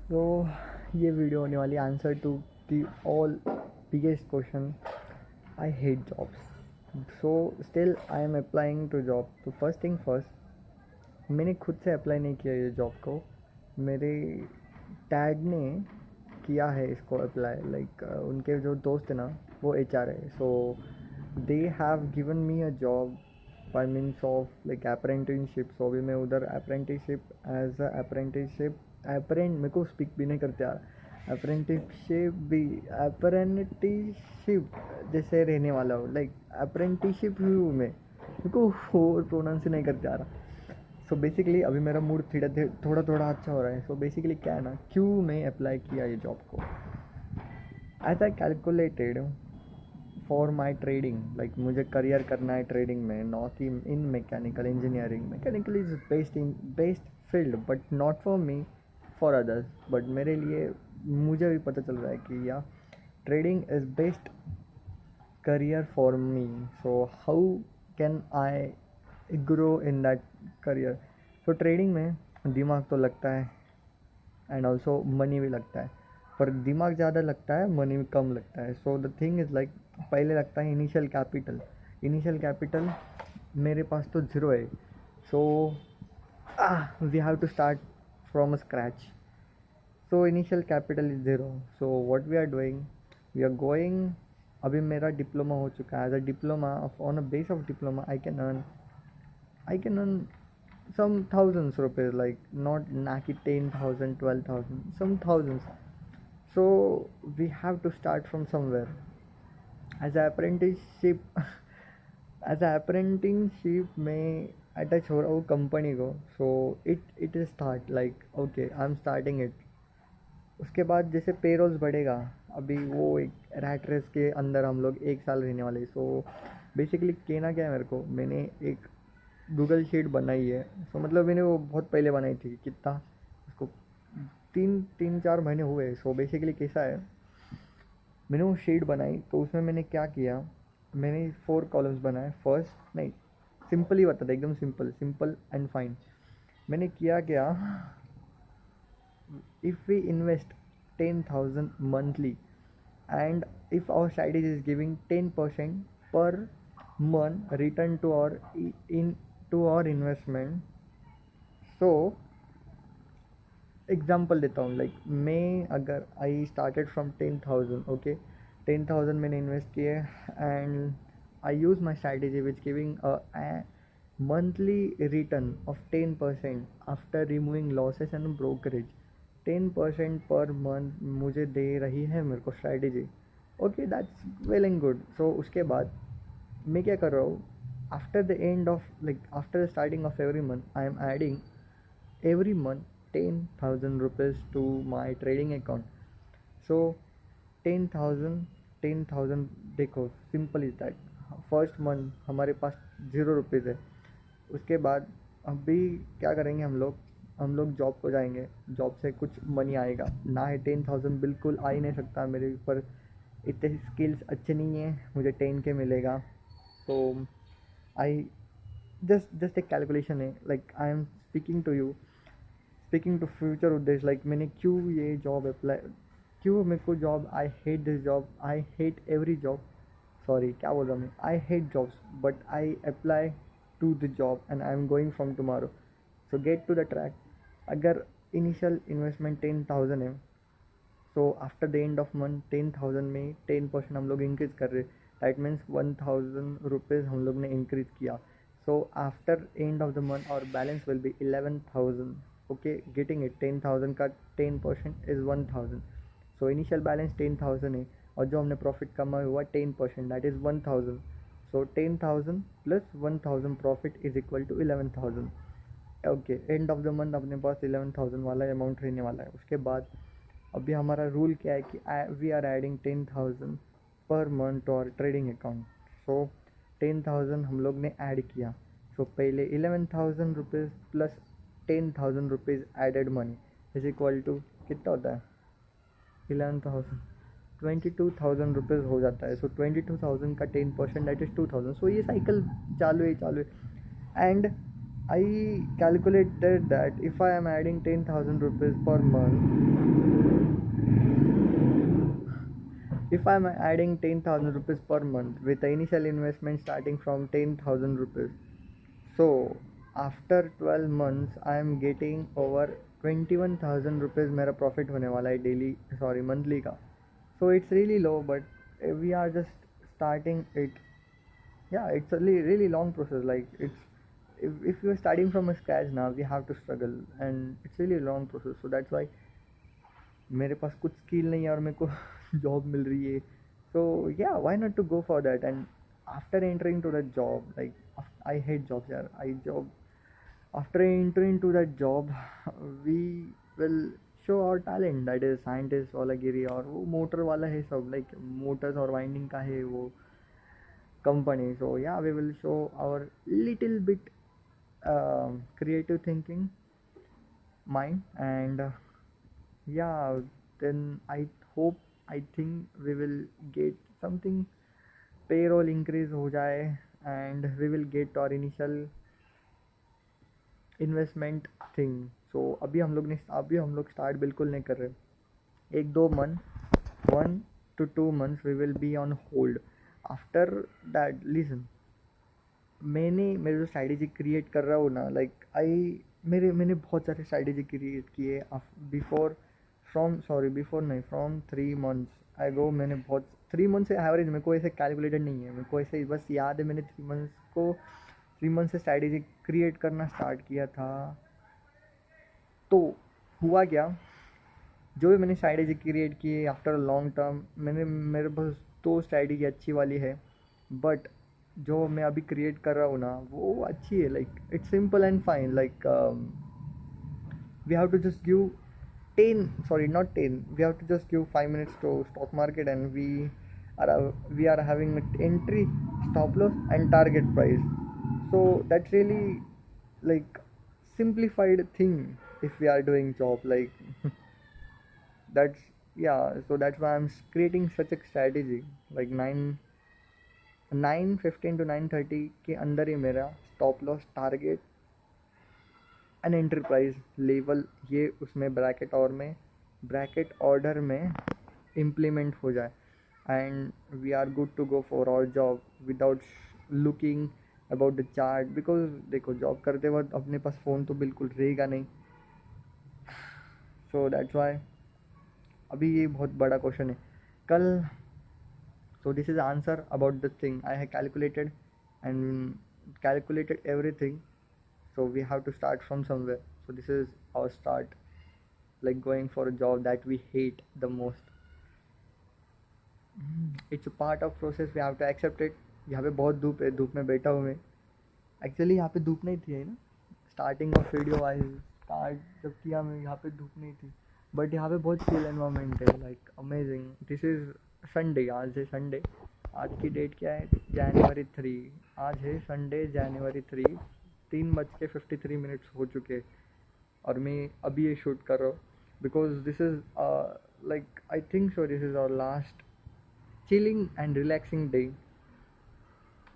तो ये वीडियो होने वाली answer to the all biggest question. I hate jobs, so still I am applying to job. तो first thing first, मैंने खुद से अप्लाई नहीं किया ये जॉब को, मेरे डैड ने किया है इसको अप्लाई। लाइक उनके जो दोस्त है ना, वो HR है, so they have given me a job by means of like apprenticeship. So अभी मैं उधर अप्रेंटिसशिप एज अ अप्रेंटिसशिप मेरे को स्पीक भी नहीं करते यार। अप्रेंटिसशिप जैसे रहने वाला हूँ, लाइक अप्रेंटिसशिप हूँ मैं, मेरे को और प्रोनाउंस नहीं करते आ रहा। सो बेसिकली अभी मेरा मूड थोड़ा थोड़ा अच्छा हो रहा है। सो बेसिकली क्या है ना, क्यों मैं अप्लाई किया ये जॉब को, as I calculated for my trading. Like मुझे करियर करना है ट्रेडिंग में, not in mechanical engineering. Mechanical is best field but not for me, for others. But मेरे लिए मुझे भी पता चल रहा है कि या trading is best career for me. So how can I grow in that career? So trading में दिमाग तो लगता है एंड ऑल्सो मनी भी लगता है, पर दिमाग ज़्यादा लगता है, मनी कम लगता है। So the thing is like, पहले लगता है इनिशियल कैपिटल मेरे पास तो ज़ीरो है। So we have to start from scratch. So initial capital is zero. So what we are doing, we are going. अभी मेरा डिप्लोमा हो चुका है, as a diploma on a base of diploma I can earn some thousands rupees, like not naki 10,000 12,000, some thousands. So we have to start from somewhere. As a apprenticeship as a apprenticeship में attach हो रहा हूँ company को। So it is start like okay, I am starting it. उसके बाद जैसे payrolls बढ़ेगा, अभी वो एक रैट रेस के अंदर हम लोग 1 साल रहने वाले। सो बेसिकली कहना क्या है मेरे को, मैंने एक गूगल शीट बनाई है। सो मतलब मैंने वो बहुत पहले बनाई थी, कितना उसको 3-4 महीने हुए। सो बेसिकली कैसा है, मैंने वो शीट बनाई तो उसमें मैंने क्या किया, मैंने 4 कॉलम्स बनाए। फर्स्ट नहीं, सिंपल ही बताता, एकदम सिंपल सिंपल एंड फाइन। मैंने किया क्या, if we invest 10,000 monthly, and if our strategy is giving 10% per month return to our in to our investment. So example देता हूँ, लाइक मैं अगर आई स्टार्टेड फ्रॉम 10,000, ओके, 10,000 मैंने इन्वेस्ट किए and I use my strategy which giving a monthly return of 10% after removing losses and brokerage. 10% per month मुझे दे रही है मेरे को strategy. Okay, that's well and good. So उसके बाद मैं क्या कर रहा हूँ, after the end of like after the starting of every month I am adding every month 10,000 rupees to my trading account. So 10,000 10,000, देखो simple is that. First month हमारे पास 0 rupees है। उसके बाद अभी क्या करेंगे, हम लोग जॉब को जाएंगे, जॉब से कुछ मनी आएगा ना। है 10,000 बिल्कुल आ ही नहीं सकता, मेरे ऊपर इतने स्किल्स अच्छे नहीं हैं, मुझे 10K मिलेगा। तो आई जस्ट एक कैलकुलेशन है, like I am speaking to future उद्देश्य। लाइक मैंने क्यों ये जॉब अप्लाई, क्यों मेरे को job, I hate this job, I hate every job. Sorry, क्या बोल रहा हूँ मैं, I hate jobs but I apply to the job and I am going from tomorrow. So get to the track. अगर initial investment 10,000 है, so after the end of month 10,000 में 10% हम लोग इंक्रीज कर रहे, दैट मीन्स 1,000 रुपीज़ हम लोग ने इंक्रीज किया। So after end of the month our balance will be 11,000। Okay, getting it, 10,000 का 10% इज़ 1,000। सो इनिशियल बैलेंस 10,000 है, और जो हमने प्रॉफिट कमाया हुआ 10%, that is 1,000। So 10,000 plus 1,000 profit is equal to 11,000। Okay, end of the month अपने पास 11,000 वाला अमाउंट रहने वाला है। उसके बाद अभी हमारा रूल क्या है कि we are adding 10,000 per month और ट्रेडिंग अकाउंट। सो 10,000 हम लोग ने ऐड किया। सो पहले 11,000 rupees plus 10,000 rupees added money is equal to कितना होता है, 11,000, 22,000 रुपीज़ हो जाता है। सो 22,000 का 10% दैट इज़ 2,000। सो ये साइकिल चालू है and I calculated that if I am adding 10,000 rupees per month, if I am adding 10,000 rupees per month with the initial investment starting from 10,000 rupees, so after 12 months I am getting over 21,000 rupees मेरा profit होने वाला है daily, sorry, monthly का. So it's really low, but we are just starting it. Yeah, it's a really long process. Like if you are starting from a scratch now, we have to struggle, and it's really a long process. So that's why मेरे पास कुछ skill नहीं है और मेरे को job मिल रही है. So yeah, why not to go for that? And after entering to that job, like I hate jobs, यार. I job after entering to that job, we will show our talent. That is scientist वाला गिरी और वो motor वाला है सब, like motors और winding का है वो company. So yeah, we will show our little bit creative thinking mind, and yeah, then I hope, I think we will get something, payroll increase हो जाए, and we will get our initial investment thing. So अभी हम लोग start बिल्कुल नहीं कर रहे. एक दो month, 1 to 2 months we will be on hold. After that, listen, मेरे जो स्ट्रैटेजी क्रिएट कर रहा हूँ ना, लाइक मैंने बहुत सारे स्ट्रैटेजी क्रिएट किए बिफोर, बिफोर नहीं, फ्रॉम 3 months अगो. मैंने बहुत 3 months से एवरेज, मेरे को ऐसे कैलकुलेटेड नहीं है, मेरे को ऐसे बस याद है मैंने 3 months से स्ट्रैटेजी क्रिएट करना स्टार्ट किया था. तो हुआ क्या, जो भी मैंने स्ट्रैटेजी क्रिएट की आफ्टर लॉन्ग टर्म, मेरे पास 2 स्ट्रैटेजी अच्छी वाली है, बट जो मैं अभी क्रिएट कर रहा हूँ ना वो अच्छी है. Like it's simple and fine. Like we have to just give 10, we have to just give 5 minutes to stock market, and we are having entry, stop loss and target price. So that's really like simplified thing if we are doing job like that's, yeah. So that's why I'm creating such a strategy. Like 9:15 to 9:30 के अंदर ही मेरा stop loss, target and entry price level ये उसमें bracket order में implement हो जाए, and we are good to go for our job without looking about the chart. Because देखो, जॉब करते वक्त अपने पास फ़ोन तो बिल्कुल रहेगा नहीं. सो दैट्स वाई अभी ये बहुत बड़ा क्वेश्चन है कल. So this is the answer about the thing I have calculated everything. So we have to start from somewhere. So this is our start, like going for a job that we hate the most. It's a part of process, we have to accept it. यहाँ पे बहुत धूप है, धूप में बैठा हूँ मैं. एक्चुअली यहाँ पे धूप नहीं थी, है ना. Starting of video I start जब किया मैं, यहाँ पे धूप नहीं थी, बट यहाँ पे बहुत चिल एनवायरनमेंट है. Like amazing. This is Sunday, आज है संडे. आज की डेट क्या है, January 3. आज है संडे January 3, 3:53 हो चुके और मैं अभी ये शूट कर रहा हूँ. Because this is like I think so this is our last chilling and relaxing day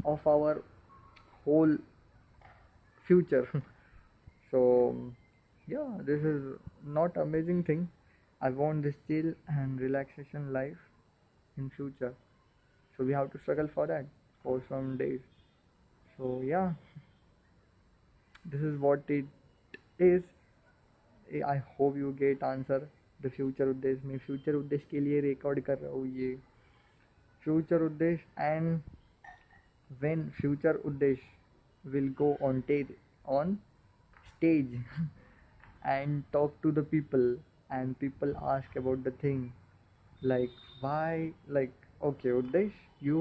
of our whole future. So yeah, this is not amazing thing. I want this chill and relaxation life in future, so we have to struggle for that for some days. So yeah, this is what it is. I hope you get answer. The future उद्देश्य, मैं future उद्देश्य के लिए record कर रहा हूँ ये future उद्देश्य. And when future Udesh will go on stage and talk to the people, and people ask about the thing like why, like okay Udesh, you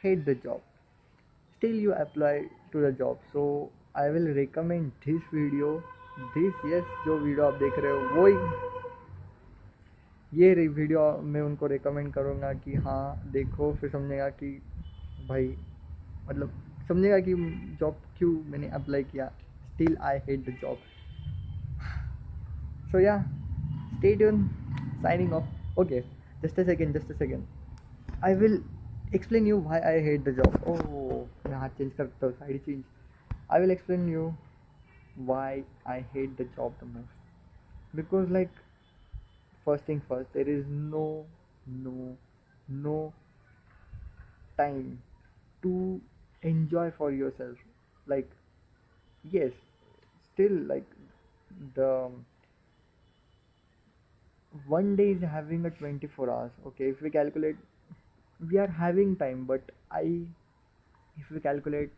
hate the job, still you apply to the job. So I will recommend this video, yes, जो video आप देख रहे हो वही ये video मैं उनको recommend करूँगा कि हाँ देखो, फिर समझेगा कि भाई, मतलब समझेगा कि जॉब क्यों मैंने अप्लाई किया. Still I hate the job. So yeah, stay tune, signing off. Okay, just a second, I will explain you why I hate the job. Oh, मैं हाथ चेंज करता हूँ, side change. I will explain you why I hate the job the most. Because like, first thing first, there is no no time to enjoy for yourself. Like, yes, still like the one day is having a 24 hours. Okay, if we calculate, we are having time, but I if we calculate,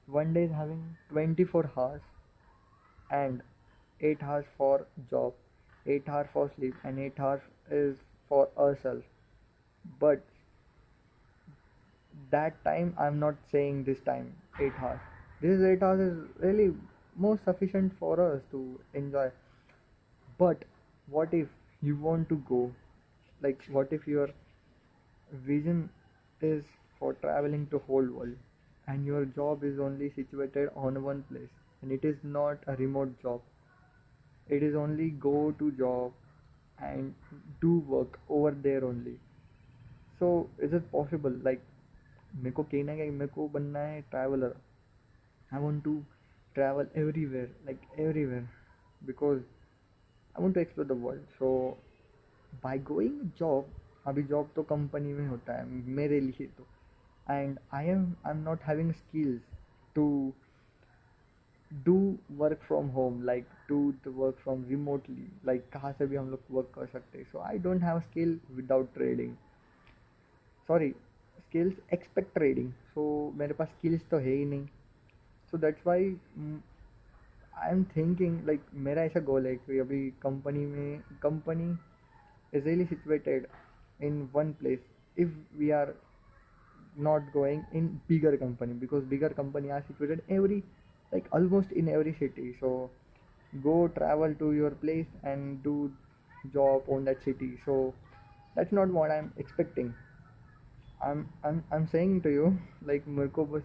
one day is having 24 hours, and 8 hours for job, 8 hours for sleep, and 8 hours is for ourselves. But that time, I'm not saying this time 8 hours, this 8 hours is really more sufficient for us to enjoy. But what if you want to go, like what if your vision is for traveling to whole world, and your job is only situated on one place, and it is not a remote job, it is only go to job and do work over there only. So is it possible? Like, मेरे को कहना है कि मेरे को बनना है traveller. I want to travel everywhere, like everywhere, because I want to explore the world. So by going job, अभी जॉब तो कंपनी में होता है मेरे लिए तो, and I'm not having skills to do work from home, like do the work from remotely, like कहाँ से भी हम लोग work कर सकते हैं. So I don't have skill without trading, sorry, skills expect trading. So मेरे पास skills तो है ही नहीं. So that's why I am thinking, like मेरा ऐसा गोल है कि अभी company is really situated in one place. If we are not going in bigger company, because bigger company are situated every, like almost in every city, so go travel to your place and do job on that city. So that's not what I'm expecting. I'm saying to you, like मेरे को बस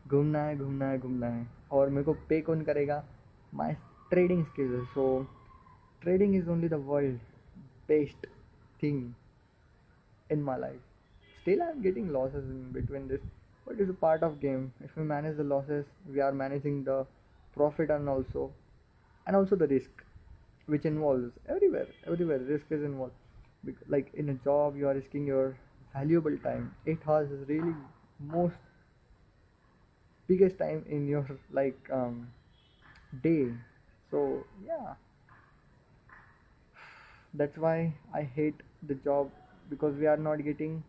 घूमना है, घूमना है, घूमना है. और मेरे को पे कौन करेगा? My trading skills. So trading is only the world best thing in my life. Still, I'm getting losses in between this, but it's a part of game. If we manage the losses, we are managing the profit, and also the risk, which involves everywhere risk is involved. Like in a job, you are risking your valuable time. 8 hours is really most biggest time in your like day. So yeah, that's why I hate the job, because we are not getting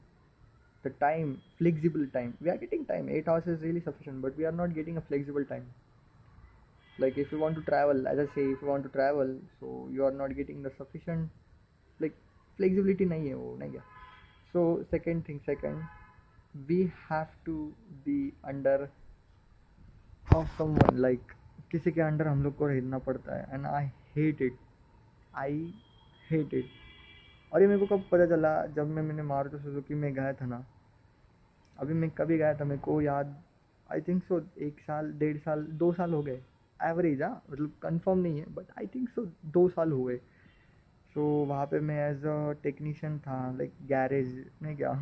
the time, flexible time. We are getting time, 8 hours is really sufficient, but we are not getting a flexible time. Like if you want to travel, as I say, if you want to travel, so you are not getting the sufficient, like flexibility नहीं है वो, नहीं है. So second, we have to be under of someone, like किसी के under हम लोग को रहना पड़ता है, and I hate it. और ये मेरे को कब पता चला? जब मैंने मारुति सुजुकी में गया था ना. अभी मैं कभी गया था मेरे को याद, आई थिंक सो 1 साल, 1.5 साल, 2 साल हो गए एवरेज. हाँ, मतलब कंफर्म नहीं है, बट आई थिंक सो 2 साल हुए. सो वहाँ पे मैं एज अ टेक्नीशियन था, लाइक गैरेज में क्या,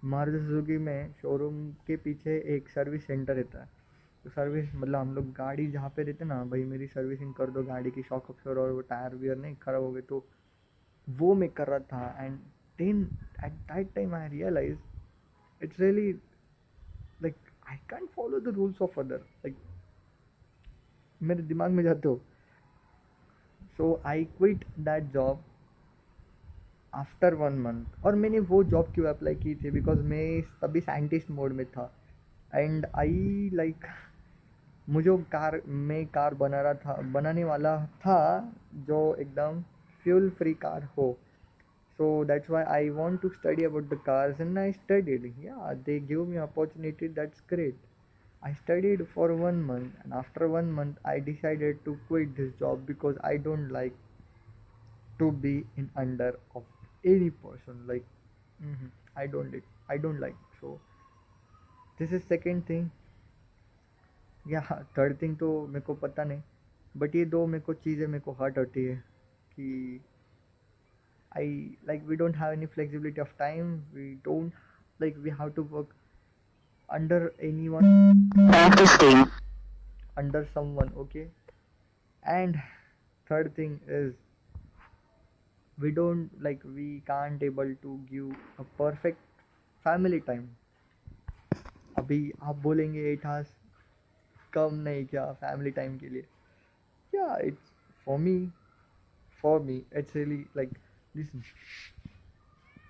मारुति सुजुकी में शोरूम के पीछे एक सर्विस सेंटर रहता है. तो सर्विस मतलब हम लोग गाड़ी जहाँ पे रहते ना, भाई मेरी सर्विसिंग कर दो गाड़ी की, शॉक अब्सॉर्बर और वो टायर वियर नहीं खराब हो गए, तो वो मैं कर रहा था. And then at that time I realize it's really like I can't follow the rules of other, like मेरे दिमाग में जाते हो. So I quit that job after 1 month. और मैंने वो जॉब क्यों अप्लाई की थी? बिकॉज मैं तभी साइंटिस्ट मोड में था, एंड आई लाइक मुझे मैं कार बनाने वाला था, जो एकदम फ्यूल फ्री कार हो. So that's why I want to study about the cars, and I studied. Yeah, they give me opportunity. That's great. I studied for 1 month, and after 1 month, I decided to quit this job because I don't like to be in under of any person. Like, I don't like. So this is second thing. Yeah, third thing तो मेरे को पता नहीं, but ये दो मेरे को चीज़ें मेरे को हर्ट होती है कि like we don't have any flexibility of time. We don't, like we have to work under anyone. Interesting. under someone, okay? And third thing is, we can't able to give a perfect family time. अभी आप बोलेंगे 8 hours कम नहीं क्या family time के लिए? Yeah, it's for me it's really like, listen,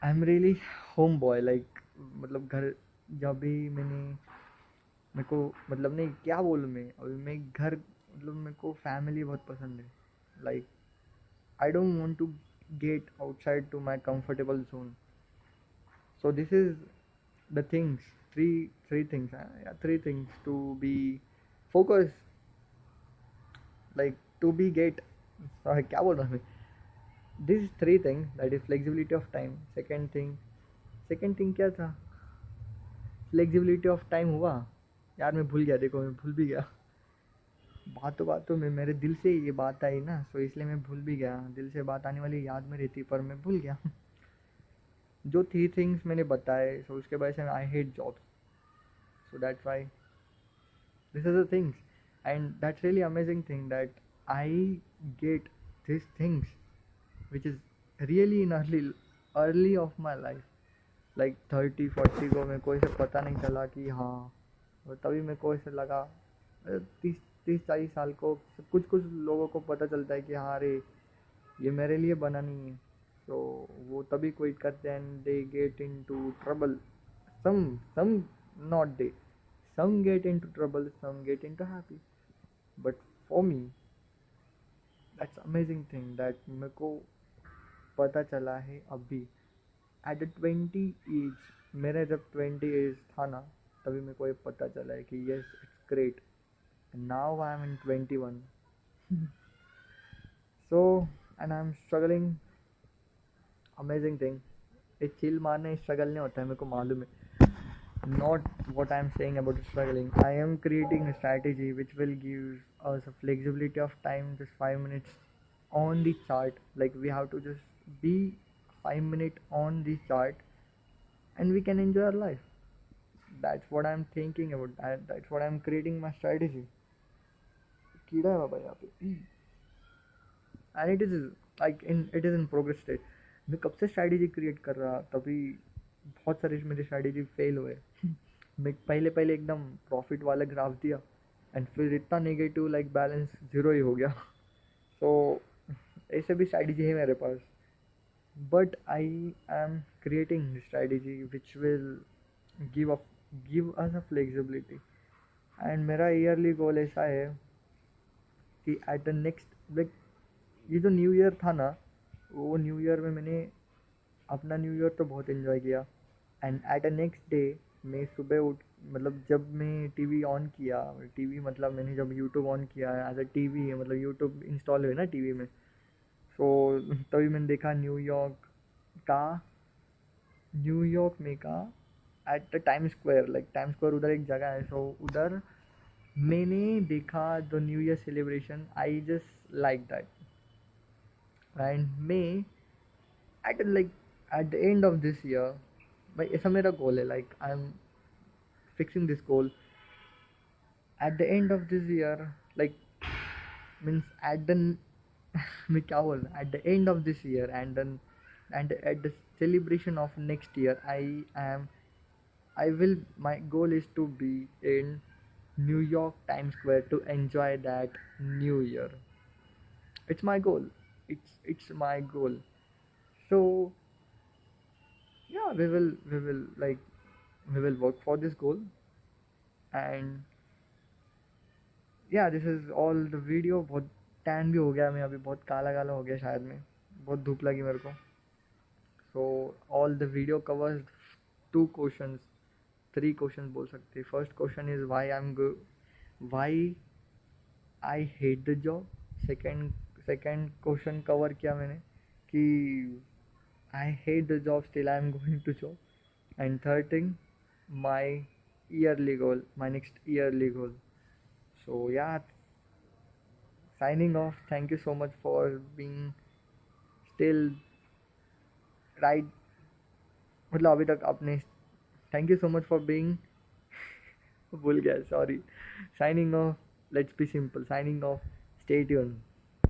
I'm really homeboy, like मतलब घर, जब भी मेरे को मतलब नहीं क्या बोलूँ मैं, अभी मैं घर मतलब मेरे को फैमिली बहुत पसंद है, like I don't want to get outside to my comfortable zone. So this is the things, three things, yeah, three things to be focused, like to be get, sorry क्या बोल रहा हूँ मैं. This is three things, that is flexibility of time. Second thing क्या था? Flexibility of time हुआ. यार मैं भूल गया, देखो मैं भूल भी गया. बातों बातों में मेरे दिल से ये बात आई ना, सो इसलिए मैं भूल भी गया. दिल से बात आने वाली याद में रहती, पर मैं भूल गया. जो थ्री थिंग्स मैंने बताए, सो उसके वजह से आई hate jobs. So that's why this is the things, and that's really amazing thing that I get these things, which is really in early of my life, like 30-40 को मेरे को ऐसे पता नहीं चला कि हाँ, और तभी मेरे को ऐसे लगा 30-40 साल को कुछ कुछ लोगों को पता चलता है कि हाँ अरे ये मेरे लिए बना नहीं है. तो वो तभी क्विट करते हैं, and they get in to trouble. some not they, some get into trouble, some get into happy. But for me, that's amazing thing that मेरे को पता चला है अभी एट द 20 एज. मेरा जब 20 एज था ना, तभी मेरे को ये पता चला है कि yes it's great. Now I am in 21. So and I am struggling. Amazing thing. ये चिल मारने स्ट्रगल नहीं होता है, मेरे को मालूम है. Not what I'm saying about struggling. I am creating a strategy which will give us a flexibility of time, just 5 minutes on the chart. Like we have to just be 5 minutes on the chart, and we can enjoy our life. That's what I'm thinking about. That's what I'm creating my strategy. कीड़ा है बाबा यहाँ पे. And it is in progress state. मैं कब से strategy create कर रहा, तभी बहुत सारे मेरे स्ट्रैटेजी फेल हुए. मैं पहले एकदम प्रॉफिट वाला ग्राफ दिया, एंड फिर इतना नेगेटिव, लाइक बैलेंस ज़ीरो ही हो गया. सो ऐसे भी स्ट्रैटेजी है मेरे पास, but I am creating strategy which will give us a flexibility. And मेरा ईयरली गोल ऐसा है कि एट द नेक्स्ट, लाइक ये जो न्यू ईयर था ना, वो न्यू ईयर में मैंने अपना न्यू ईयर तो बहुत इन्जॉय किया. And at the next day मैं सुबह उठ, मतलब जब मैं टीवी ऑन किया, टीवी मतलब मैंने जब यूट्यूब ऑन किया एज अ टीवी है, मतलब यूट्यूब इंस्टॉल हुए ना टीवी में. सो तभी मैंने देखा न्यूयॉर्क में का at the time square. Like time square उधर एक जगह है, सो उधर मैंने देखा the new year celebration. I just like that. And may at the end of this year, भाई ऐसा मेरा गोल है, like I am fixing this goal at the end of this year, like means at the मैं क्या बोल रहा, at the end of this year and at the celebration of next year, I will, my goal is to be in New York Times Square to enjoy that new year. It's my goal. It's my goal. So yeah, we will work for this goal. And yeah, this is all the video. बहुत tan भी हो गया मैं अभी, बहुत काला काला हो गया शायद मैं, बहुत धूप लगी मेरे को. So all the video covers 2 questions, 3 questions बोल सकते. First question is why I hate the job. second question cover किया मैंने कि I hate the job, still I am going to job. And third thing, my yearly goal, my next yearly goal. So yeah, signing off. Thank you so much for being still right, मतलब अभी तक आपने, thank you so much for being भूल गया, sorry. Signing off. Let's be simple. Signing off. Stay tuned.